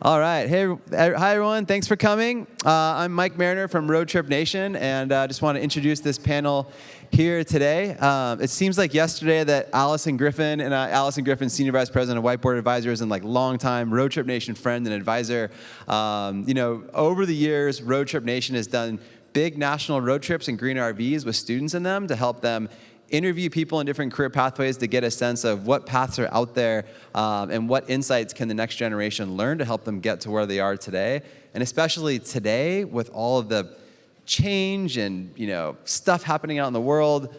All right. Hey, hi, everyone. Thanks for coming. I'm Mike Marriner from Roadtrip Nation, and I just want to introduce this panel here today. It seems like yesterday that Alison Griffin, Senior Vice President of Whiteboard Advisors and like longtime Roadtrip Nation friend and advisor. Over the years, Roadtrip Nation has done big national road trips and green RVs with students in them to help them interview people in different career pathways to get a sense of what paths are out there and what insights can the next generation learn to help them get to where they are today. And especially today with all of the change and stuff happening out in the world,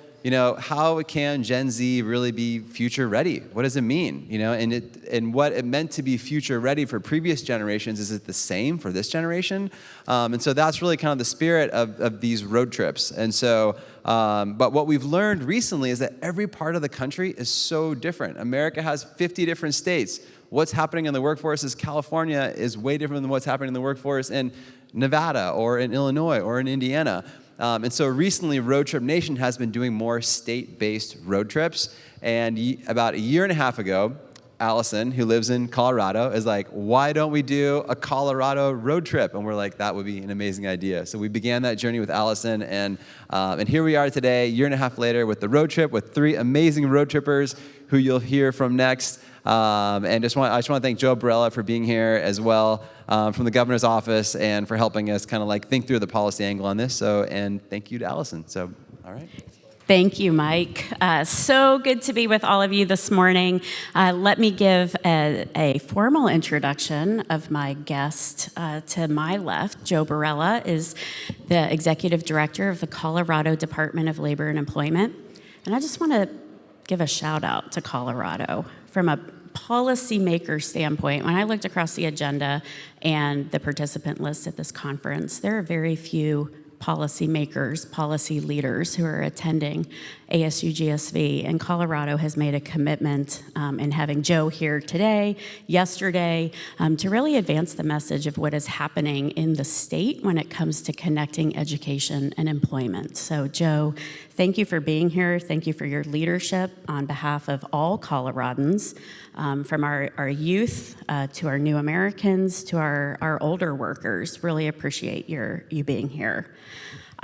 how can Gen Z really be future ready? What does it mean? And what it meant to be future ready for previous generations, is it the same for this generation? And so that's really kind of the spirit of these road trips. And so, but what we've learned recently is that every part of the country is so different. America has 50 different states. What's happening in the workforce is California is way different than what's happening in the workforce in Nevada or in Illinois or in Indiana. And so recently, Roadtrip Nation has been doing more state-based road trips. And about a year and a half ago, Alison, who lives in Colorado, is like, why don't we do a Colorado road trip? And we're like, that would be an amazing idea. So we began that journey with Alison, and here we are today, a year and a half later, with the road trip, with 3 amazing road trippers who you'll hear from next. And I just want to thank Joe Barela for being here as well, from the governor's office, and for helping us kind of like think through the policy angle on this. So, and thank you to Alison. So, all right. Thank you, Mike. So good to be with all of you this morning. Let me give a formal introduction of my guest. To my left, Joe Barela is the Executive Director of the Colorado Department of Labor and Employment. And I just want to give a shout out to Colorado. From a policymaker standpoint, when I looked across the agenda and the participant list at this conference, there are very few policymakers, policy leaders who are attending ASU+GSV, and Colorado has made a commitment in having Joe here today, yesterday, to really advance the message of what is happening in the state when it comes to connecting education and employment. So Joe, thank you for being here. Thank you for your leadership on behalf of all Coloradans, from our youth to our new Americans to our older workers. Really appreciate you being here.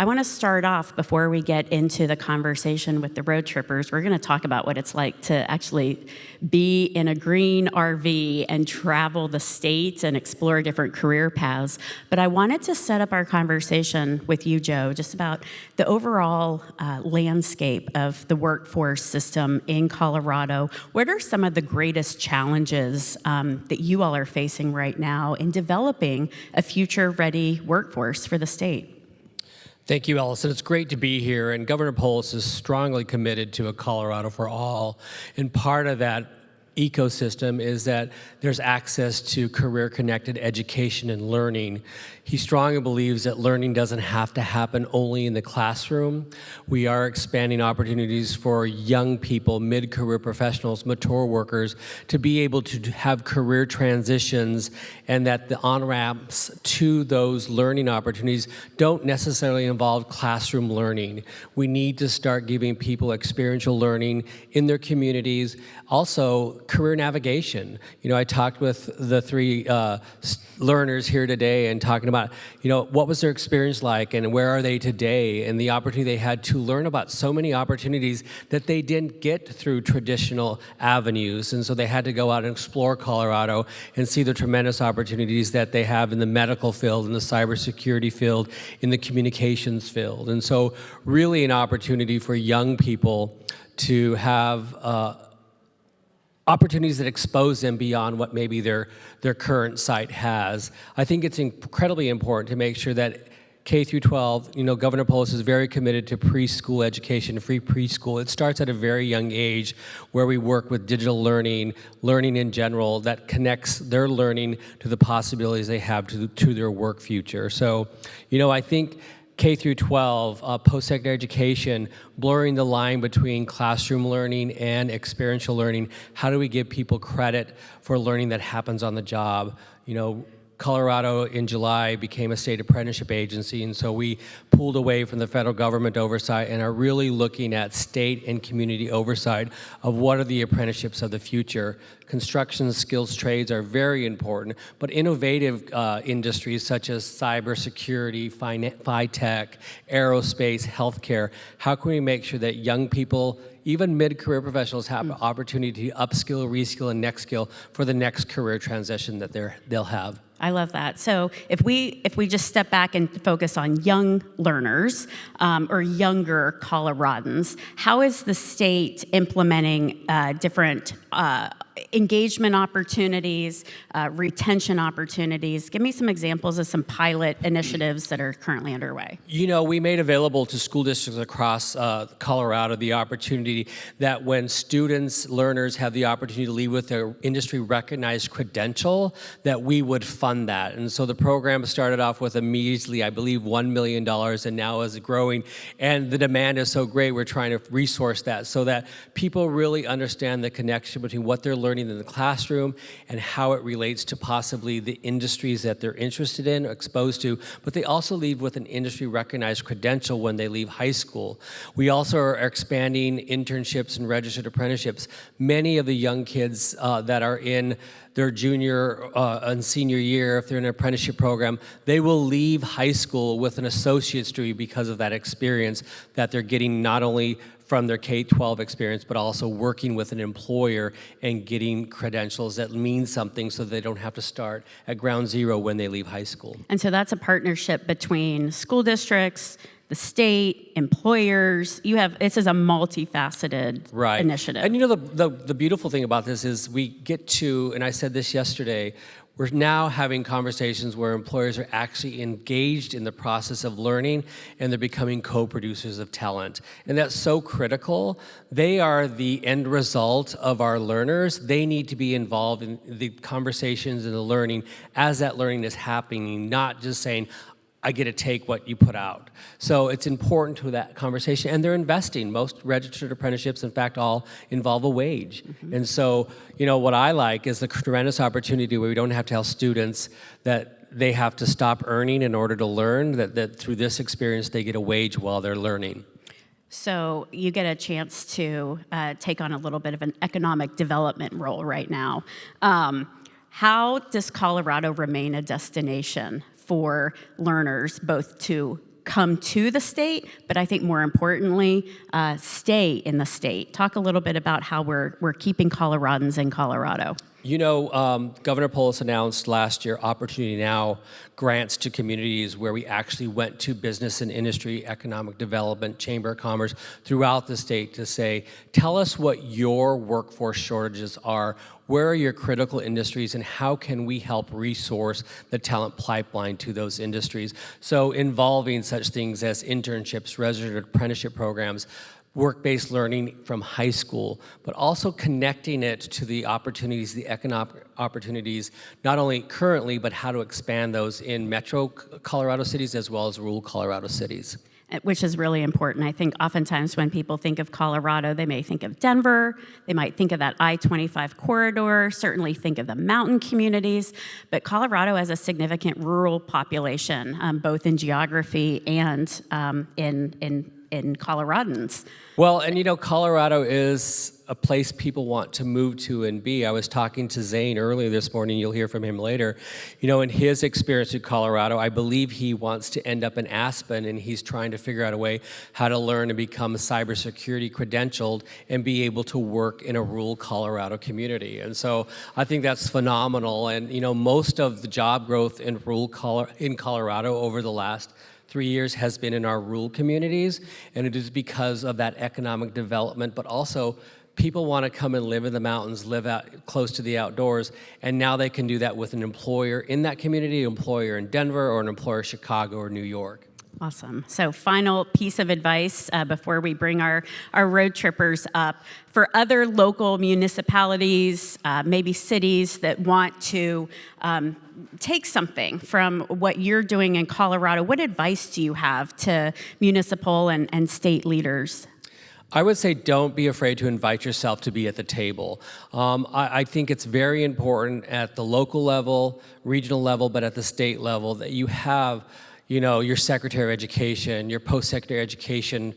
I want to start off, before we get into the conversation with the road trippers, we're going to talk about what it's like to actually be in a green RV and travel the state and explore different career paths. But I wanted to set up our conversation with you, Joe, just about the overall landscape of the workforce system in Colorado. What are some of the greatest challenges that you all are facing right now in developing a future-ready workforce for the state? Thank you, Alison. It's great to be here, and Governor Polis is strongly committed to a Colorado for all. And part of that ecosystem is that there's access to career-connected education and learning. He strongly believes that learning doesn't have to happen only in the classroom. We are expanding opportunities for young people, mid-career professionals, mature workers, to be able to have career transitions, and that the on-ramps to those learning opportunities don't necessarily involve classroom learning. We need to start giving people experiential learning in their communities. Also, career navigation. I talked with the 3 learners here today and talking about, what was their experience like and where are they today, and the opportunity they had to learn about so many opportunities that they didn't get through traditional avenues. And so they had to go out and explore Colorado and see the tremendous opportunities that they have in the medical field, in the cybersecurity field, in the communications field. And so really an opportunity for young people to have opportunities that expose them beyond what maybe their current site has. I think it's incredibly important to make sure that K through 12, Governor Polis is very committed to preschool education, free preschool. It starts at a very young age, where we work with digital learning in general, that connects their learning to the possibilities they have to their work future. So, I think K through 12, post-secondary education, blurring the line between classroom learning and experiential learning. How do we give people credit for learning that happens on the job? Colorado in July became a state apprenticeship agency, and so we pulled away from the federal government oversight and are really looking at state and community oversight of what are the apprenticeships of the future. Construction skills trades are very important, but innovative industries such as cybersecurity, fi-tech, aerospace, healthcare, how can we make sure that young people, even mid-career professionals, have an opportunity to upskill, reskill, and next skill for the next career transition that they'll have? I love that. So if we just step back and focus on young learners or younger Coloradans, how is the state implementing different engagement opportunities, retention opportunities? Give me some examples of some pilot initiatives that are currently underway. You know, we made available to school districts across Colorado the opportunity that when students, learners have the opportunity to leave with their industry recognized credential, that we would fund that. And so the program started off with a measly, I believe, $1 million, and now is growing. And the demand is so great, we're trying to resource that so that people really understand the connection between what they're learning in the classroom and how it relates to possibly the industries that they're interested in, or exposed to, but they also leave with an industry recognized credential when they leave high school. We also are expanding internships and registered apprenticeships. Many of the young kids that are in their junior and senior year, if they're in an apprenticeship program, they will leave high school with an associate's degree because of that experience that they're getting not only from their K-12 experience, but also working with an employer and getting credentials that mean something so they don't have to start at ground zero when they leave high school. And so that's a partnership between school districts, the state, employers. This is a multifaceted initiative. And you know, the beautiful thing about this is we get to, and I said this yesterday, we're now having conversations where employers are actually engaged in the process of learning and they're becoming co-producers of talent. And that's so critical. They are the end result of our learners. They need to be involved in the conversations and the learning as that learning is happening, not just saying, I get to take what you put out. So it's important to that conversation, and they're investing. Most registered apprenticeships, in fact, all involve a wage. And so, you know, what I like is the tremendous opportunity where we don't have to tell students that they have to stop earning in order to learn, that through this experience they get a wage while they're learning. So you get a chance to take on a little bit of an economic development role right now. How does Colorado remain a destination for learners both to come to the state, but I think more importantly, stay in the state? Talk a little bit about how we're keeping Coloradans in Colorado. You know, Governor Polis announced last year Opportunity Now grants to communities where we actually went to business and industry, economic development, chamber of commerce throughout the state to say, tell us what your workforce shortages are, where are your critical industries, and how can we help resource the talent pipeline to those industries? So involving such things as internships, registered apprenticeship programs, work-based learning from high school, but also connecting it to the opportunities, the economic opportunities, not only currently, but how to expand those in metro Colorado cities as well as rural Colorado cities. Which is really important. I think oftentimes when people think of Colorado, they may think of Denver, they might think of that I-25 corridor, certainly think of the mountain communities, but Colorado has a significant rural population, both in geography and in Coloradans. Well, and you know, Colorado is a place people want to move to and be. I was talking to Zane earlier this morning, you'll hear from him later. You know, in his experience in Colorado, I believe he wants to end up in Aspen, and he's trying to figure out a way how to learn and become cybersecurity credentialed and be able to work in a rural Colorado community. And so I think that's phenomenal. And you know, most of the job growth in Colorado over the last 3 years has been in our rural communities, and it is because of that economic development, but also people want to come and live in the mountains, live out close to the outdoors, and now they can do that with an employer in that community, an employer in Denver, or an employer in Chicago or New York. Awesome. So final piece of advice before we bring our road trippers up. For other local municipalities, maybe cities that want to take something from what you're doing in Colorado, what advice do you have to municipal and state leaders? I would say don't be afraid to invite yourself to be at the table. I think it's very important at the local level, regional level, but at the state level that you have, your Secretary of Education, your Post-Secondary Education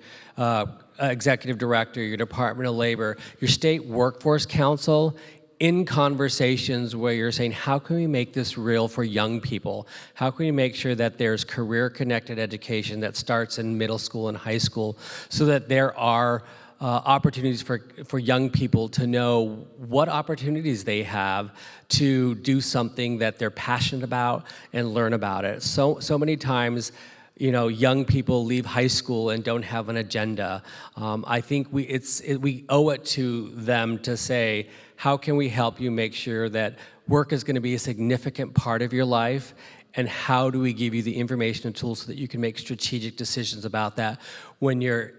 Executive Director, your Department of Labor, your State Workforce Council in conversations where you're saying, how can we make this real for young people? How can we make sure that there's career-connected education that starts in middle school and high school so that there are opportunities for young people to know what opportunities they have to do something that they're passionate about and learn about it. So many times, young people leave high school and don't have an agenda. I think we owe it to them to say, how can we help you make sure that work is going to be a significant part of your life, and how do we give you the information and tools so that you can make strategic decisions about that when you're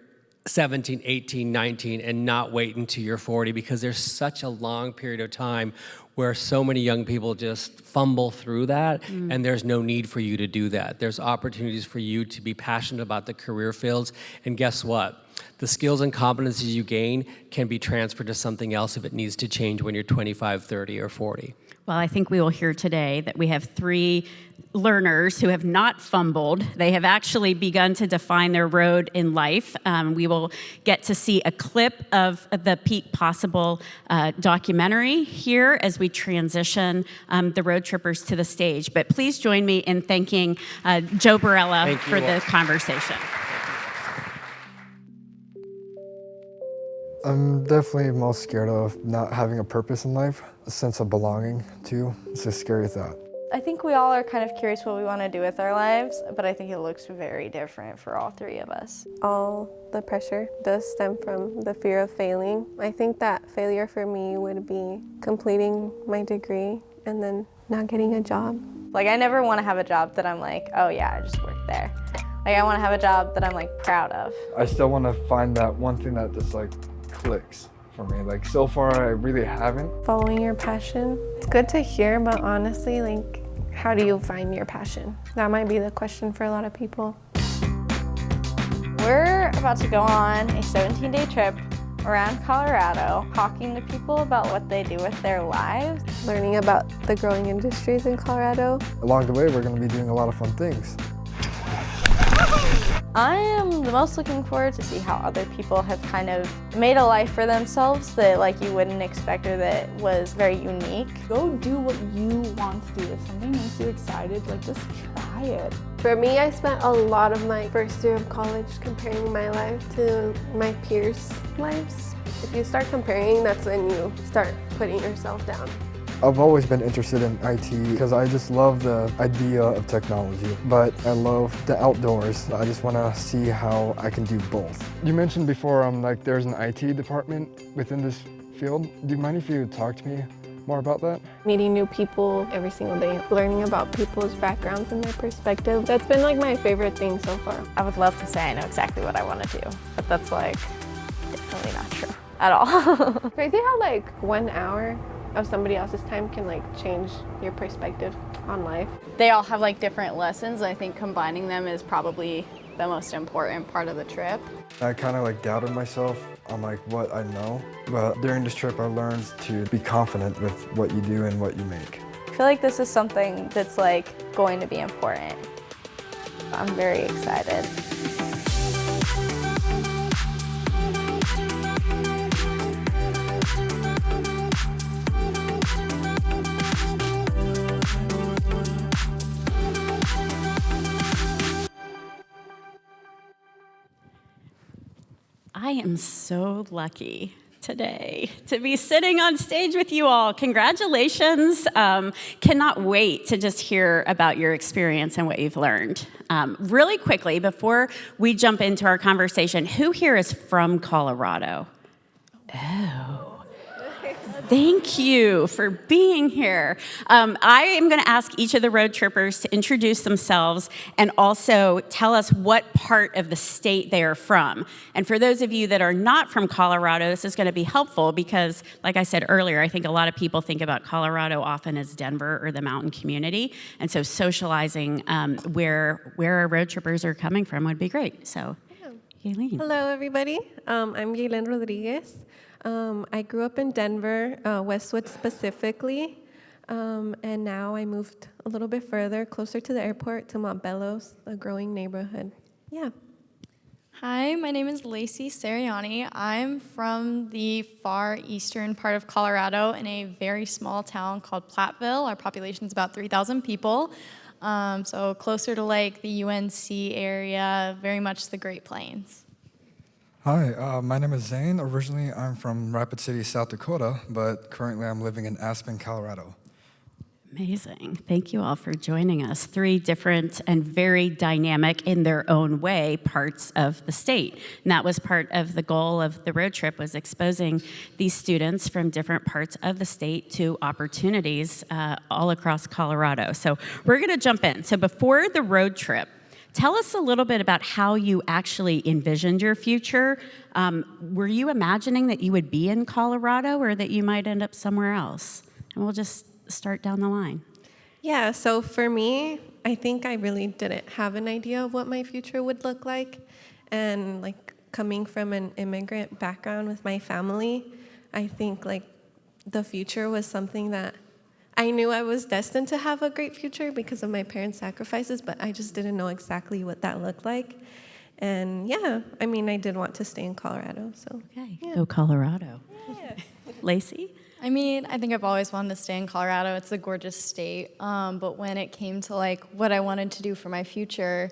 17, 18, 19, and not wait until you're 40, because there's such a long period of time where so many young people just fumble through that, and there's no need for you to do that. There's opportunities for you to be passionate about the career fields, and guess what? The skills and competencies you gain can be transferred to something else if it needs to change when you're 25, 30, or 40. Well, I think we will hear today that we have 3 learners who have not fumbled. They have actually begun to define their road in life. We will get to see a clip of the Peak Possible documentary here as we transition the road trippers to the stage. But please join me in thanking Joe Barela for the conversation. I'm definitely most scared of not having a purpose in life, a sense of belonging too. It's a scary thought. I think we all are kind of curious what we want to do with our lives, but I think it looks very different for all 3 of us. All the pressure does stem from the fear of failing. I think that failure for me would be completing my degree and then not getting a job. Like, I never want to have a job that I'm like, oh yeah, I just work there. Like, I want to have a job that I'm like proud of. I still want to find that one thing that just like clicks for me. Like, so far I really haven't. Following your passion. It's good to hear, but honestly, like, how do you find your passion? That might be the question for a lot of people. We're about to go on a 17-day trip around Colorado, talking to people about what they do with their lives. Learning about the growing industries in Colorado. Along the way, we're going to be doing a lot of fun things. I am the most looking forward to see how other people have kind of made a life for themselves that like you wouldn't expect or that was very unique. Go do what you want to do. If something makes you excited, like just try it. For me, I spent a lot of my first year of college comparing my life to my peers' lives. If you start comparing, that's when you start putting yourself down. I've always been interested in IT because I just love the idea of technology, but I love the outdoors. I just want to see how I can do both. You mentioned before like there's an IT department within this field. Do you mind if you talk to me more about that? Meeting new people every single day, learning about people's backgrounds and their perspective. That's been like my favorite thing so far. I would love to say I know exactly what I want to do, but that's like definitely not true at all. Crazy how like 1 hour of somebody else's time can like change your perspective on life. They all have like different lessons. I think combining them is probably the most important part of the trip. I kind of like doubted myself on like what I know, but during this trip I learned to be confident with what you do and what you make. I feel like this is something that's like going to be important. I'm very excited. I am so lucky today to be sitting on stage with you all. Congratulations. Cannot wait to just hear about your experience and what you've learned. Really quickly, before we jump into our conversation, who here is from Colorado? Oh. Thank you for being here. I am going to ask each of the road trippers to introduce themselves and also tell us what part of the state they are from. And for those of you that are not from Colorado, this is going to be helpful because, like I said earlier, I think a lot of people think about Colorado often as Denver or the mountain community. And so socializing where our road trippers are coming from would be great. So Yailenne. Hello, everybody. I'm Yailenne Rodriguez. I grew up in Denver, Westwood specifically, and now I moved a little bit further, closer to the airport, to Montbello's, a growing neighborhood. Yeah. Hi, my name is Lacey Ceriani. I'm from the far eastern part of Colorado in a very small town called Platteville. Our population is about 3,000 people, so closer to like the UNC area, very much the Great Plains. Hi, my name is Zane. Originally, I'm from Rapid City, South Dakota, but currently I'm living in Aspen, Colorado. Amazing. Thank you all for joining us. 3 different and very dynamic in their own way parts of the state. And that was part of the goal of the road trip, was exposing these students from different parts of the state to opportunities all across Colorado. So we're going to jump in. So before the road trip, tell us a little bit about how you actually envisioned your future. Were you imagining that you would be in Colorado or that you might end up somewhere else? And we'll just start down the line. Yeah, so for me, I think I really didn't have an idea of what my future would look like. And like coming from an immigrant background with my family, I think like the future was something that I knew I was destined to have a great future because of my parents' sacrifices, but I just didn't know exactly what that looked like. And yeah, I mean, I did want to stay in Colorado, so. Okay, yeah. go Colorado. Yeah. Lacey? I mean, I think I've always wanted to stay in Colorado. It's a gorgeous state. But when it came to like what I wanted to do for my future,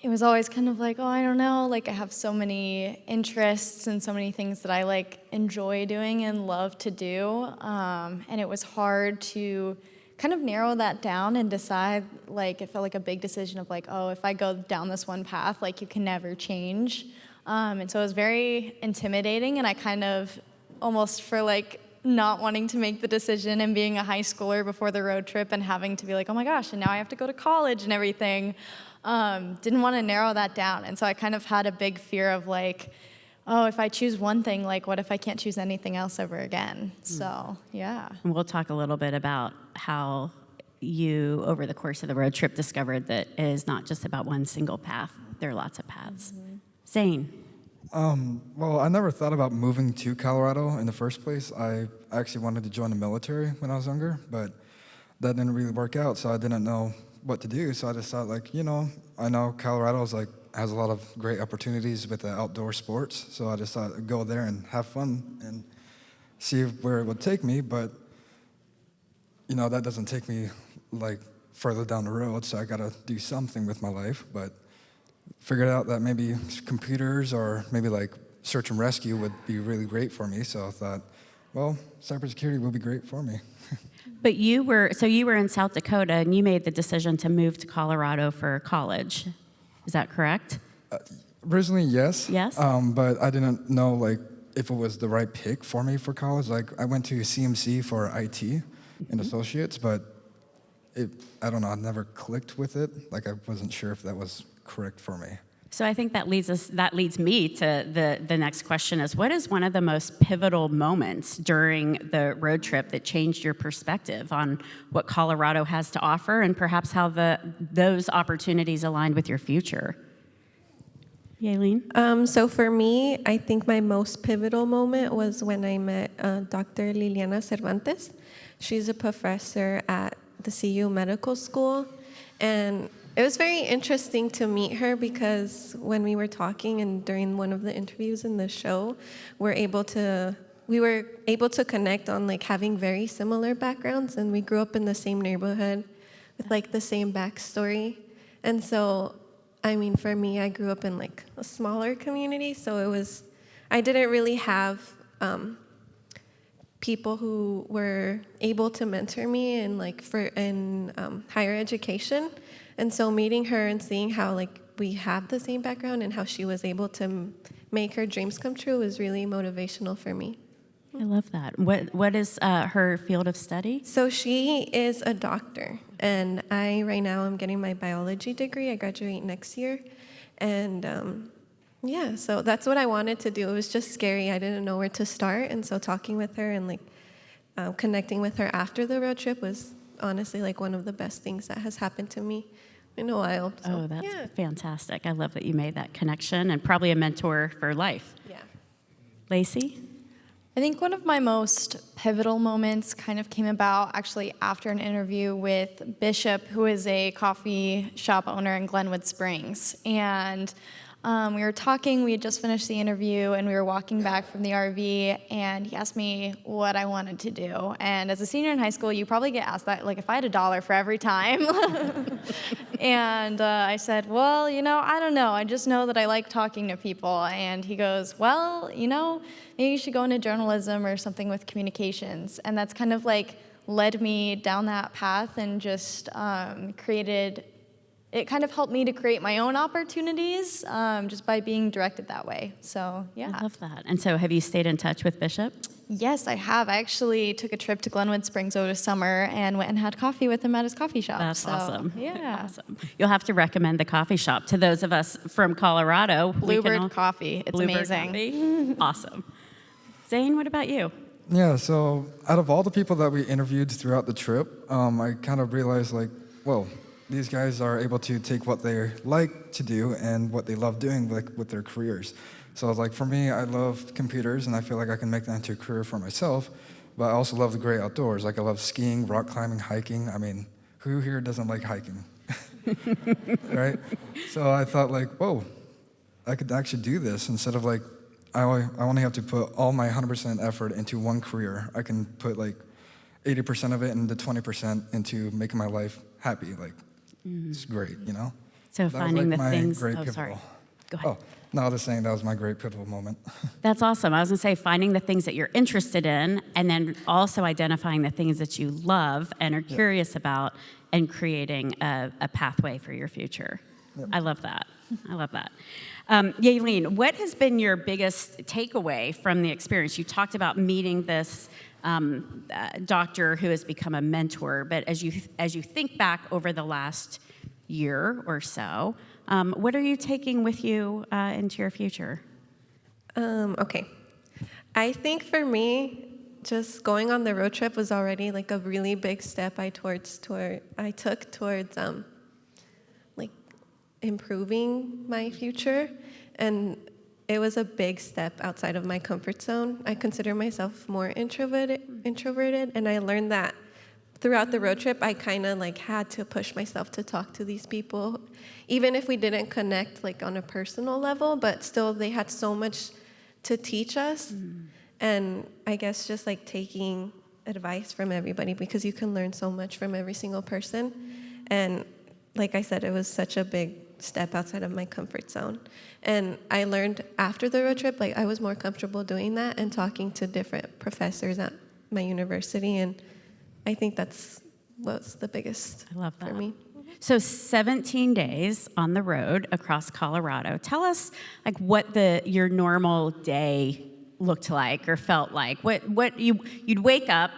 it was always kind of like, oh, I don't know. Like I have so many interests and so many things that I like enjoy doing and love to do. And it was hard to kind of narrow that down and decide. Like it felt like a big decision of like, oh, if I go down this one path, like you can never change. And so it was very intimidating, and I kind of almost for like not wanting to make the decision and being a high schooler before the road trip and having to be like, oh my gosh, and now I have to go to college and everything, didn't want to narrow that down. And so I kind of had a big fear of like, oh, if I choose one thing, like what if I can't choose anything else ever again? So, yeah. And we'll talk a little bit about how you, over the course of the road trip, discovered that it is not just about one single path. There are lots of paths. Mm-hmm. Zane. Well, I never thought about moving to Colorado in the first place. I actually wanted to join the military when I was younger, but that didn't really work out, so I didn't know what to do. So I just thought, like, you know, I know Colorado's like has a lot of great opportunities with the outdoor sports, so I just thought I'd go there and have fun and see where it would take me. But you know, that doesn't take me like further down the road, so I got to do something with my life. But figured out that maybe computers or maybe like search and rescue would be really great for me. So I thought, well, cybersecurity would be great for me. But you were in South Dakota, and you made the decision to move to Colorado for college. Is that correct? Originally, yes. Yes. But I didn't know like if it was the right pick for me for college. Like I went to CMC for IT and associates, but I don't know, I never clicked with it. Like I wasn't sure if that was correct for me. So I think that leads me to the next question is, what is one of the most pivotal moments during the road trip that changed your perspective on what Colorado has to offer and perhaps how those opportunities aligned with your future? Yailenne? So for me, I think my most pivotal moment was when I met Dr. Liliana Cervantes. She's a professor at the CU Medical School, and it was very interesting to meet her because when we were talking and during one of the interviews in the show, we were able to connect on like having very similar backgrounds, and we grew up in the same neighborhood with like the same backstory. And so, I mean, for me, I grew up in like a smaller community, so I didn't really have people who were able to mentor me in higher education. And so meeting her and seeing how like we have the same background and how she was able to make her dreams come true was really motivational for me. I love that. What is her field of study? So she is a doctor, and right now I'm getting my biology degree. I graduate next year, and yeah, so that's what I wanted to do. It was just scary. I didn't know where to start, and so talking with her and connecting with her after the road trip was honestly like one of the best things that has happened to me. in a while. So, Oh, that's yeah. fantastic. I love that you made that connection, and probably a mentor for life. Yeah. Lacey? I think one of my most pivotal moments kind of came about actually after an interview with Bishop, who is a coffee shop owner in Glenwood Springs. And we were talking, we had just finished the interview, and we were walking back from the RV, and he asked me what I wanted to do. And as a senior in high school, you probably get asked that, like, if I had $1 for every time. And I said, well, I don't know. I just know that I like talking to people. And he goes, well, maybe you should go into journalism or something with communications. And that's kind of like led me down that path and just it kind of helped me to create my own opportunities just by being directed that way. So, yeah. I love that. And so have you stayed in touch with Bishop? Yes, I have. I actually took a trip to Glenwood Springs over the summer and went and had coffee with him at his coffee shop. That's so, awesome. Yeah. Awesome. You'll have to recommend the coffee shop to those of us from Colorado. Bluebird Coffee. It's Bluebird amazing. Coffee. Awesome. Zane, what about you? Yeah, so out of all the people that we interviewed throughout the trip, I kind of realized, like, whoa, these guys are able to take what they like to do and what they love doing, like, with their careers. So, like, for me, I love computers, and I feel like I can make that into a career for myself, but I also love the great outdoors. Like, I love skiing, rock climbing, hiking. I mean, who here doesn't like hiking? Right? So I thought, like, whoa, I could actually do this instead of, like, I only have to put all my 100% effort into one career. I can put, like, 80% of it and the 20% into making my life happy. Like, it's great, So That was, finding like, the my things. great Oh, pivotal. sorry. Go ahead. Oh, no, I was just saying that was my great pivotal moment. That's awesome. I was going to say finding the things that you're interested in, and then also identifying the things that you love and are curious about, and creating a pathway for your future. Yep. I love that. I love that. Yailenne, what has been your biggest takeaway from the experience? You talked about meeting this doctor who has become a mentor, but as you think back over the last year or so, what are you taking with you into your future? Okay. I think for me, just going on the road trip was already like a really big step I took towards like improving my future, and it was a big step outside of my comfort zone. I consider myself more introverted, and I learned that throughout the road trip, I kind of like had to push myself to talk to these people, even if we didn't connect like on a personal level, but still they had so much to teach us. And I guess just like taking advice from everybody, because you can learn so much from every single person. And like I said, it was such a big step outside of my comfort zone. And I learned after the road trip, like I was more comfortable doing that and talking to different professors at my university. And I think that's what's the biggest I love that. for me. So 17 days on the road across Colorado. Tell us like what your normal day looked like or felt like. What you'd wake up,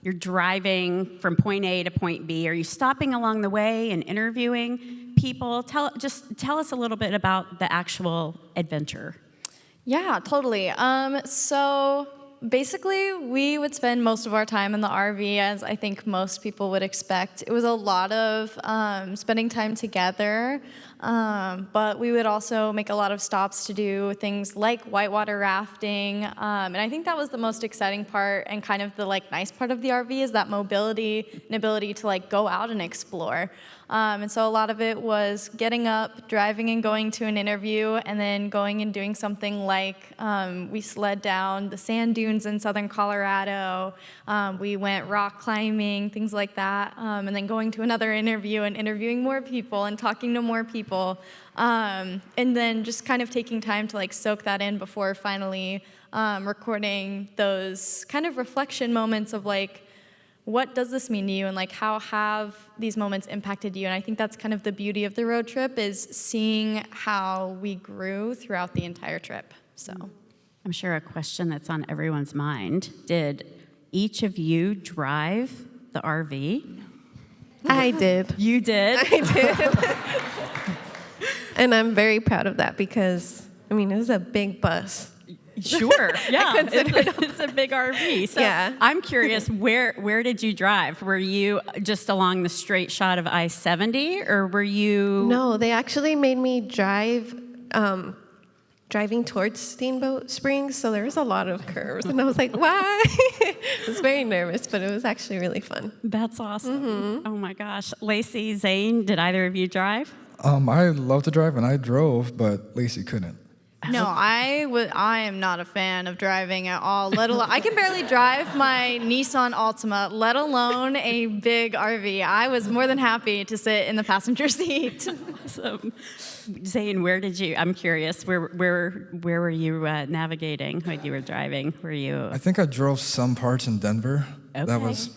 you're driving from point A to point B. Are you stopping along the way and interviewing people? Tell us a little bit about the actual adventure. Yeah, totally. So basically, we would spend most of our time in the RV, as I think most people would expect. It was a lot of spending time together, but we would also make a lot of stops to do things like whitewater rafting, and I think that was the most exciting part and kind of the like nice part of the RV is that mobility and ability to like go out and explore. And so a lot of it was getting up, driving and going to an interview, and then going and doing something like we sled down the sand dunes in southern Colorado. We went rock climbing, things like that, and then going to another interview and interviewing more people and talking to more people, and then just kind of taking time to like soak that in before finally recording those kind of reflection moments of like, what does this mean to you, and like how have these moments impacted you? And I think that's kind of the beauty of the road trip is seeing how we grew throughout the entire trip. So I'm sure a question that's on everyone's mind. Did each of you drive the RV? I did. You did? I did. And I'm very proud of that because, I mean, it was a big bus. Sure. Yeah. considered It's a big RV. So Yeah. I'm curious, where did you drive? Were you just along the straight shot of I-70, or were you? No, they actually made me drive, driving towards Steamboat Springs, so there was a lot of curves, and I was like, why? I was very nervous, but it was actually really fun. That's awesome. Oh my gosh. Lacey, Zane, did either of you drive? I love to drive, and I drove, but Lacey couldn't. No, I am not a fan of driving at all. Let alone, I can barely drive my Nissan Altima, let alone a big RV. I was more than happy to sit in the passenger seat. Awesome. Zane, where did you? I'm curious. Where were you navigating when you were driving? Were you? I think I drove some parts in Denver. Okay. That was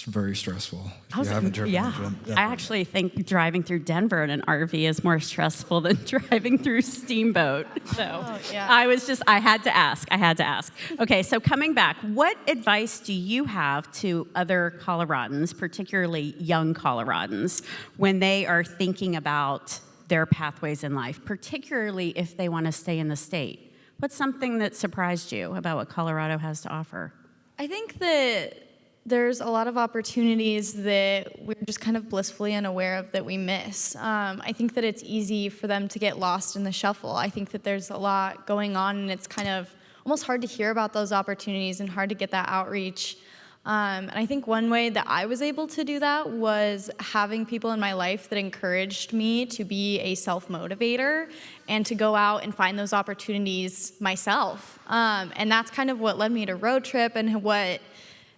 very stressful. If you haven't driven in Denver. I actually think driving through Denver in an RV is more stressful than driving through Steamboat. So yeah. I had to ask. Okay, so coming back, what advice do you have to other Coloradans, particularly young Coloradans, when they are thinking about their pathways in life, particularly if they want to stay in the state? What's something that surprised you about what Colorado has to offer? I think that there's a lot of opportunities that we're just kind of blissfully unaware of that we miss. I think that it's easy for them to get lost in the shuffle. I think that there's a lot going on, and it's kind of almost hard to hear about those opportunities and hard to get that outreach. And I think one way that I was able to do that was having people in my life that encouraged me to be a self-motivator and to go out and find those opportunities myself. And that's kind of what led me to Roadtrip and what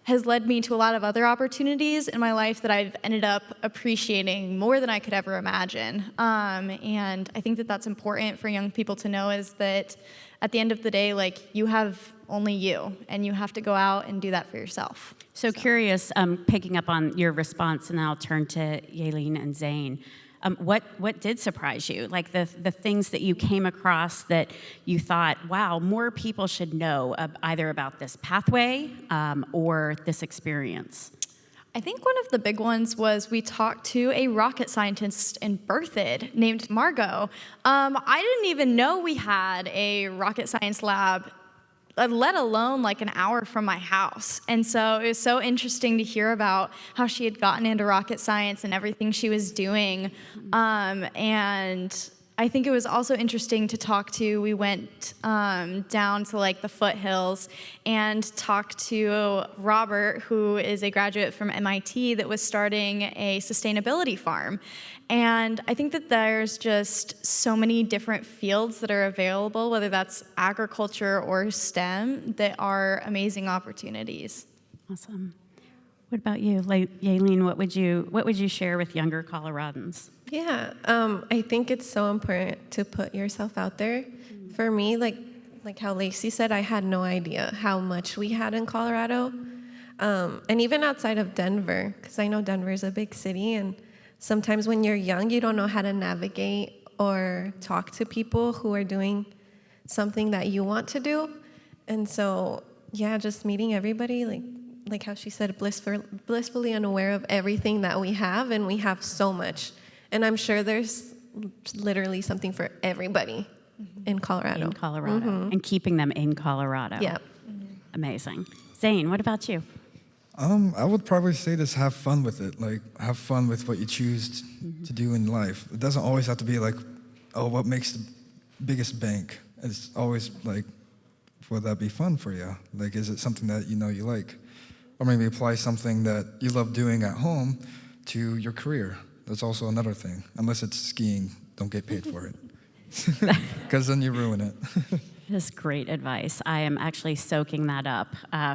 has led me to a lot of other opportunities in my life that I've ended up appreciating more than I could ever imagine. And I think that that's important for young people to know, is that at the end of the day, like, you have only you, and you have to go out and do that for yourself. So curious, picking up on your response, and then I'll turn to Yailenne and Zane. What did surprise you? Like the things that you came across that you thought, wow, more people should know either about this pathway or this experience? I think one of the big ones was we talked to a rocket scientist in Berthoud named Margot. I didn't even know we had a rocket science lab, let alone like an hour from my house. And so it was so interesting to hear about how she had gotten into rocket science and everything she was doing. And I think it was also interesting to talk to. We went down to like the foothills and talked to Robert, who is a graduate from MIT that was starting a sustainability farm. And I think that there's just so many different fields that are available, whether that's agriculture or STEM, that are amazing opportunities. Awesome. What about you, Yailenne? What would you share with younger Coloradans? Yeah, I think it's so important to put yourself out there. For me, like how Lacey said, I had no idea how much we had in Colorado. And even outside of Denver, because I know Denver is a big city, and sometimes when you're young, you don't know how to navigate or talk to people who are doing something that you want to do. And so, yeah, just meeting everybody, like how she said, blissfully unaware of everything that we have, and we have so much. And I'm sure there's literally something for everybody in Colorado. In Colorado. And keeping them in Colorado. Yeah. Amazing. Zane, what about you? I would probably say just have fun with it. Like, have fun with what you choose to do in life. It doesn't always have to be like, oh, what makes the biggest bank? It's always like, will that be fun for you? Like, is it something that you know you like? Or maybe apply something that you love doing at home to your career. That's also another thing. Unless it's skiing, don't get paid for it. Because then you ruin it. That's great advice. I am actually soaking that up,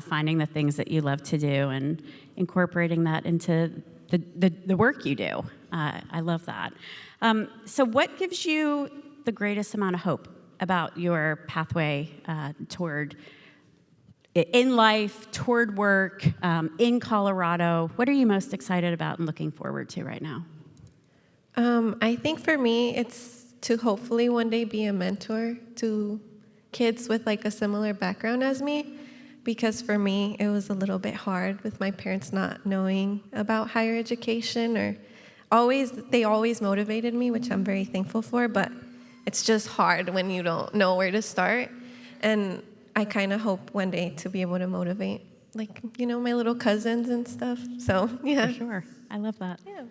finding the things that you love to do and incorporating that into the work you do. I love that. So what gives you the greatest amount of hope about your pathway toward in life, toward work, in Colorado? What are you most excited about and looking forward to right now? I think for me, it's to hopefully one day be a mentor to kids with like a similar background as me, because for me, it was a little bit hard with my parents not knowing about higher education, or they always motivated me, which I'm very thankful for, but it's just hard when you don't know where to start. And I kind of hope one day to be able to motivate, like, you know, my little cousins and stuff. So, yeah. For sure. I love that. Yeah.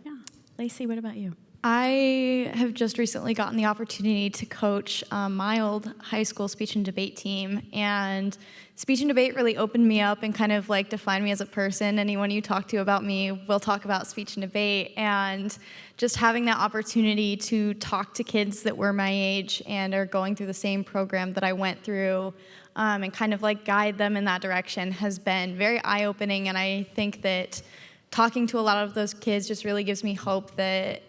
Lacey, what about you? I have just recently gotten the opportunity to coach my old high school speech and debate team, and speech and debate really opened me up and kind of like defined me as a person. Anyone you talk to about me will talk about speech and debate, and just having that opportunity to talk to kids that were my age and are going through the same program that I went through, and kind of like guide them in that direction has been very eye-opening. And I think that talking to a lot of those kids just really gives me hope that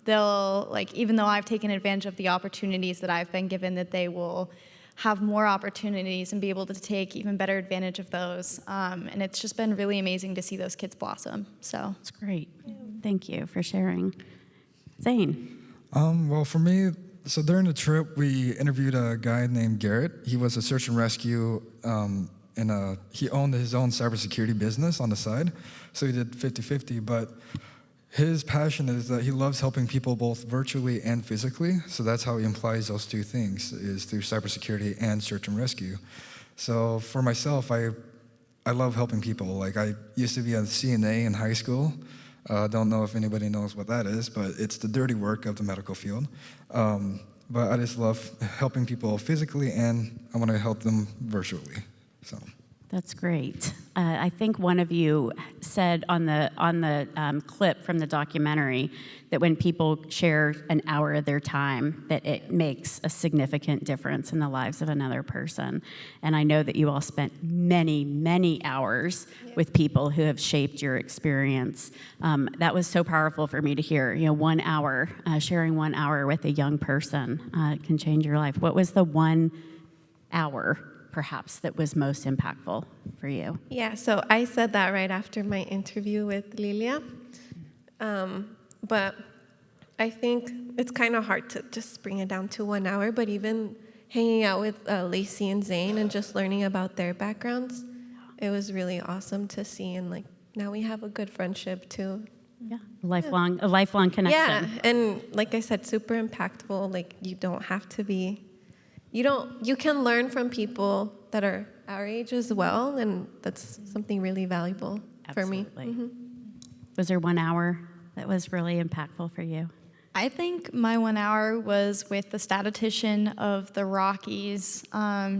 they'll, like, even though I've taken advantage of the opportunities that I've been given, that they will have more opportunities and be able to take even better advantage of those. And it's just been really amazing to see those kids blossom. So That's great. Thank you for sharing. Zane. Well, for me, so during the trip, we interviewed a guy named Garrett. He was a search and rescue, and he owned his own cybersecurity business on the side, so he did 50-50, but his passion is that he loves helping people both virtually and physically, so that's how he implies those two things, is through cybersecurity and search and rescue. So for myself, I love helping people. Like, I used to be a CNA in high school. Don't know if anybody knows what that is, but it's the dirty work of the medical field. But I just love helping people physically, and I want to help them virtually. So. That's great. I think one of you said on the clip from the documentary that when people share an hour of their time, that it makes a significant difference in the lives of another person. And I know that you all spent many, many hours with people who have shaped your experience. That was so powerful for me to hear. You know, 1 hour, sharing 1 hour with a young person can change your life. What was the 1 hour perhaps that was most impactful for you? Yeah, so I said that right after my interview with Lilia. But I think it's kind of hard to just bring it down to 1 hour, but even hanging out with Lacey and Zane and just learning about their backgrounds, it was really awesome to see. And like, now we have a good friendship too. Yeah, a lifelong connection. Yeah, and like I said, super impactful. Like, you don't have to be, you can learn from people that are our age as well, and that's something really valuable for me. Absolutely. Was there 1 hour that was really impactful for you? I think my 1 hour was with the statistician of the Rockies.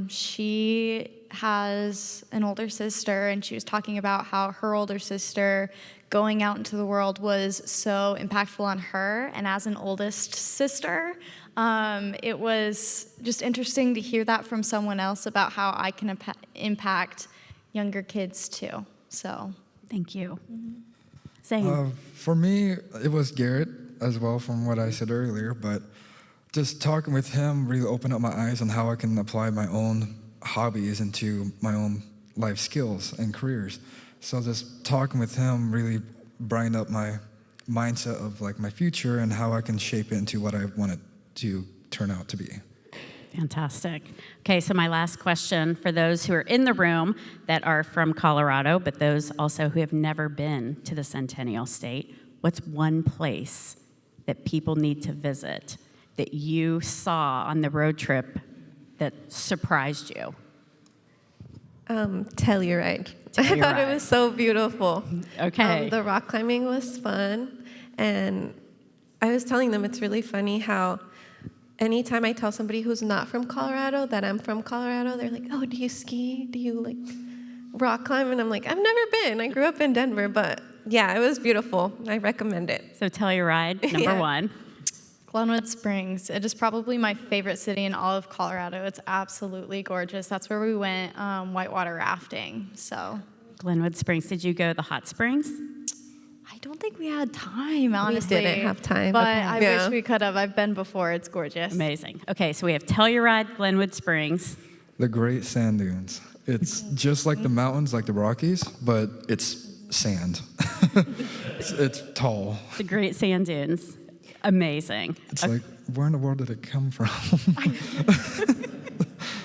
She has an older sister, and she was talking about how her older sister going out into the world was so impactful on her. And as an oldest sister, it was just interesting to hear that from someone else about how I can impact younger kids too. So, thank you. Zane. For me, it was Garrett as well, from what I said earlier, but just talking with him really opened up my eyes on how I can apply my own hobbies into my own life skills and careers. So just talking with him really brightened up my mindset of like my future and how I can shape it into what I want it to turn out to be. Fantastic. Okay, so my last question for those who are in the room that are from Colorado, but those also who have never been to the Centennial State, what's one place that people need to visit that you saw on the road trip that surprised you? Telluride. I thought it was so beautiful. Okay. The rock climbing was fun, and I was telling them it's really funny how anytime I tell somebody who's not from Colorado that I'm from Colorado, they're like, oh, do you ski? Do you like rock climb? And I'm like, I've never been. I grew up in Denver, but yeah, it was beautiful. I recommend it. So Telluride, number one. Glenwood Springs. It is probably my favorite city in all of Colorado. It's absolutely gorgeous. That's where we went whitewater rafting. So Glenwood Springs. Did you go to the hot springs? I don't think we had time, honestly. We didn't have time. But I wish we could have. I've been before. It's gorgeous. Amazing. Okay, so we have Telluride, Glenwood Springs. The Great Sand Dunes. It's just like the mountains, like the Rockies, but it's sand. it's tall. The Great Sand Dunes. Amazing. It's like, where in the world did it come from?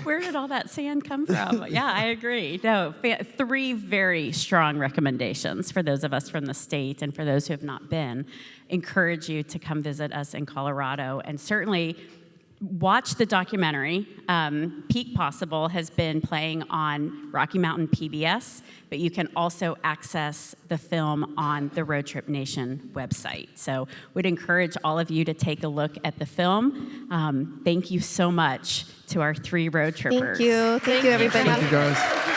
Where did all that sand come from? Yeah, I agree. No, 3 very strong recommendations for those of us from the state, and for those who have not been. Encourage you to come visit us in Colorado, and certainly watch the documentary. Peak Possible has been playing on Rocky Mountain PBS, but you can also access the film on the Road Trip Nation website. So would encourage all of you to take a look at the film. Thank you so much to our 3 road trippers. Thank you. Thank you, everybody. Thank you, guys.